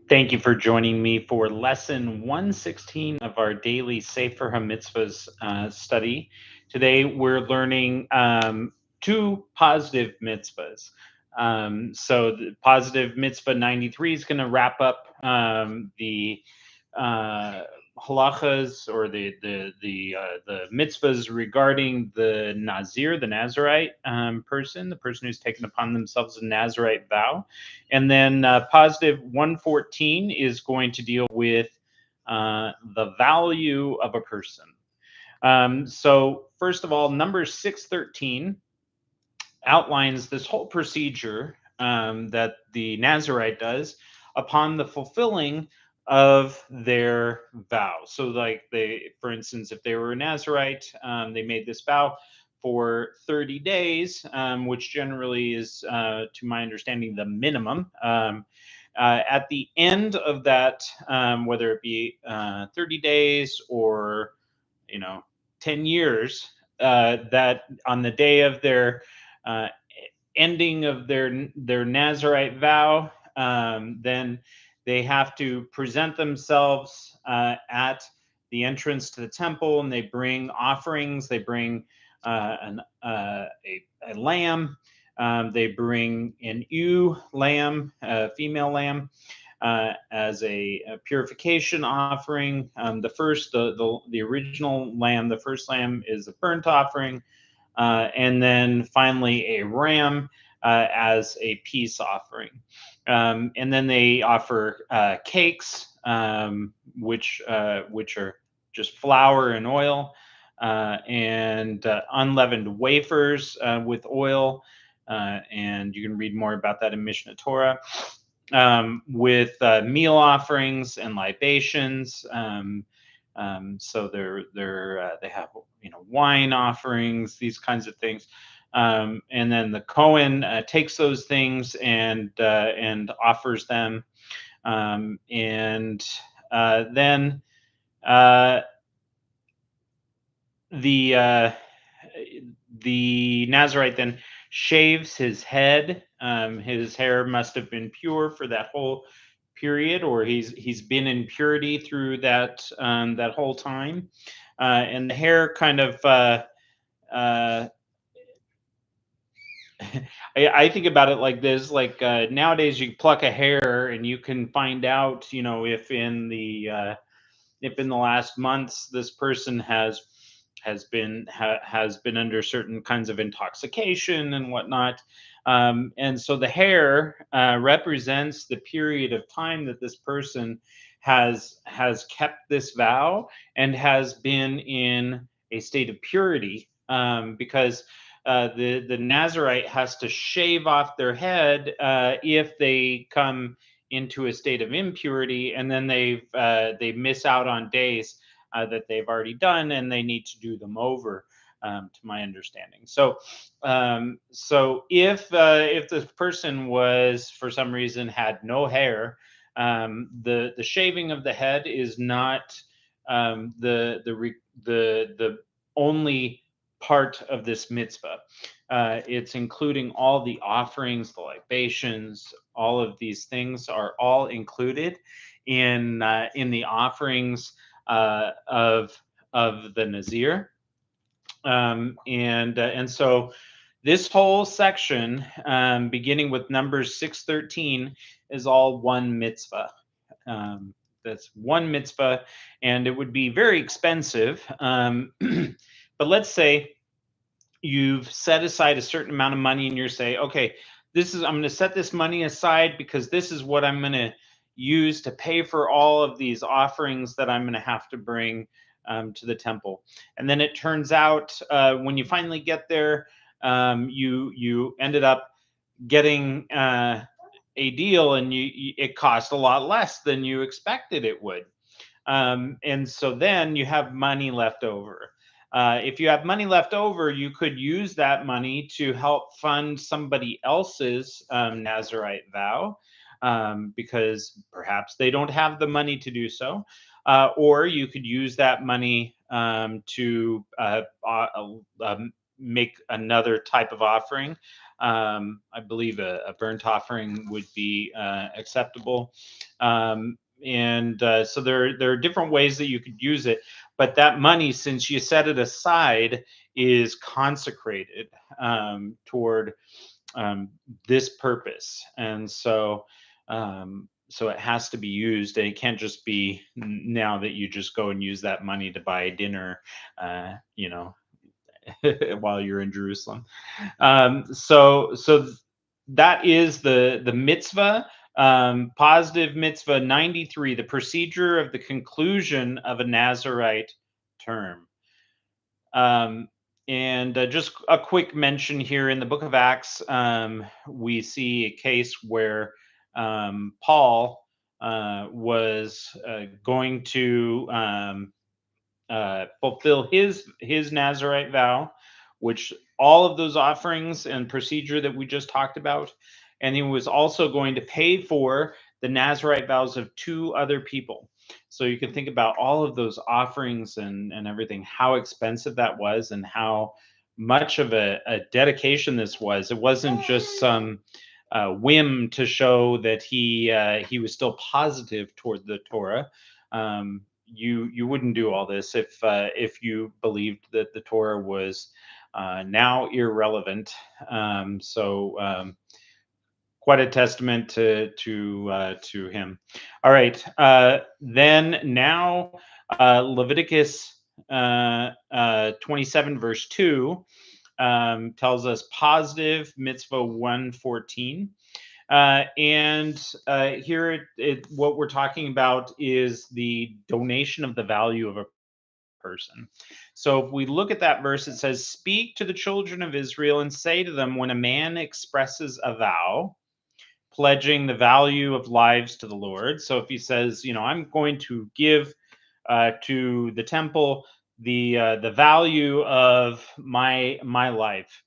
Thank you for joining me for lesson 116 of our daily Sefer HaMitzvos study. Today we're learning two positive mitzvahs. So the positive mitzvah 93 is going to wrap up the uh, halachas or the mitzvahs regarding the Nazir, the Nazirite person, the person who's taken upon themselves a Nazirite vow. And then positive 114 is going to deal with the value of a person. So first of all, number 613 outlines this whole procedure that the Nazarite does upon the fulfilling of their vow. So, like for instance, if they were a Nazarite, they made this vow for 30 days, which generally is, to my understanding, the minimum. At the end of that, whether it be 30 days or 10 years, that on the day of their uh, ending of their Nazarite vow, then they have to present themselves at the entrance to the temple, and they bring offerings. They bring a lamb. They bring an ewe lamb, a female lamb, as a purification offering. The original lamb, the first lamb, is a burnt offering, and then finally a ram as a peace offering. And then they offer cakes, which are just flour and oil, and unleavened wafers with oil. And you can read more about that in Mishnah Torah. With meal offerings and libations. So they have wine offerings, these kinds of things, and then the Cohen takes those things and offers them, and then uh, the uh, the Nazarite then shaves his head. His hair must have been pure for that whole period, or he's been in purity through that whole time. And the hair kind of uh, I think about it like this: like nowadays, you pluck a hair and you can find out, if in the last months this person has been under certain kinds of intoxication and whatnot. And so the hair represents the period of time that this person has kept this vow and has been in a state of purity, because the Nazarite has to shave off their head if they come into a state of impurity, and then they miss out on days that they've already done, and they need to do them over. To my understanding, so if the person was for some reason had no hair, the shaving of the head is not the only part of this mitzvah. It's including all the offerings, the libations, all of these things are all included in the offerings of the Nazir. And so this whole section, beginning with Numbers 613, is all one mitzvah. That's one mitzvah, and it would be very expensive. But let's say you've set aside a certain amount of money, and you're saying, okay, I'm going to set this money aside because this is what I'm going to use to pay for all of these offerings that I'm going to have to bring to the temple. And then it turns out, when you finally get there, you ended up getting a deal, and it cost a lot less than you expected it would. And so then you have money left over. If you have money left over, you could use that money to help fund somebody else's Nazarite vow, because perhaps they don't have the money to do so. Or you could use that money to make another type of offering. I believe a burnt offering would be acceptable. And so there are different ways that you could use it, but that money, since you set it aside, is consecrated toward um, this purpose, and so it has to be used, and it can't just be now that you just go and use that money to buy dinner, uh, you know, while you're in Jerusalem. So that is the mitzvah. Positive mitzvah 93, the procedure of the conclusion of a Nazirite term. Um, and just a quick mention here in the book of Acts, we see a case where Paul was going to fulfill his Nazarite vow, which all of those offerings and procedure that we just talked about, and he was also going to pay for the Nazarite vows of two other people. So you can think about all of those offerings and everything, how expensive that was, and how much of a dedication this was. It wasn't just some whim to show that he was still positive toward the Torah. You wouldn't do all this if you believed that the Torah was now irrelevant. Quite a testament to him. All right, then now Leviticus 27 verse 2 tells us positive mitzvah 114. And here, what we're talking about is the donation of the value of a person. So if we look at that verse, it says, "Speak to the children of Israel and say to them, when a man expresses a vow, pledging the value of lives to the Lord." So if he says, I'm going to give to the temple the value of my life,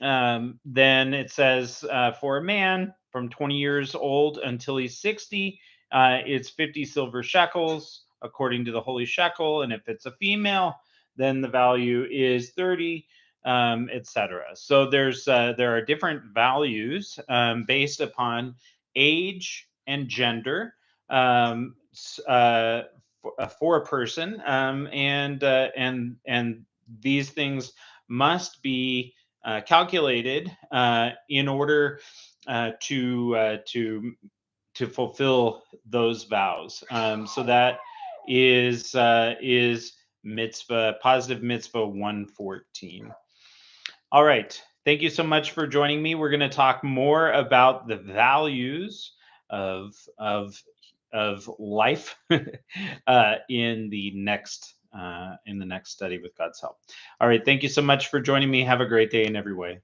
then it says for a man from 20 years old until he's 60, it's 50 silver shekels according to the holy shekel. And if it's a female, then the value is 30, etc. So there are different values based upon age and gender, for a person, and these things must be calculated in order to fulfill those vows. So that is mitzvah positive mitzvah 114. All right. Thank you so much for joining me. We're going to talk more about the values of life in the next study with God's help. All right. Thank you so much for joining me. Have a great day in every way.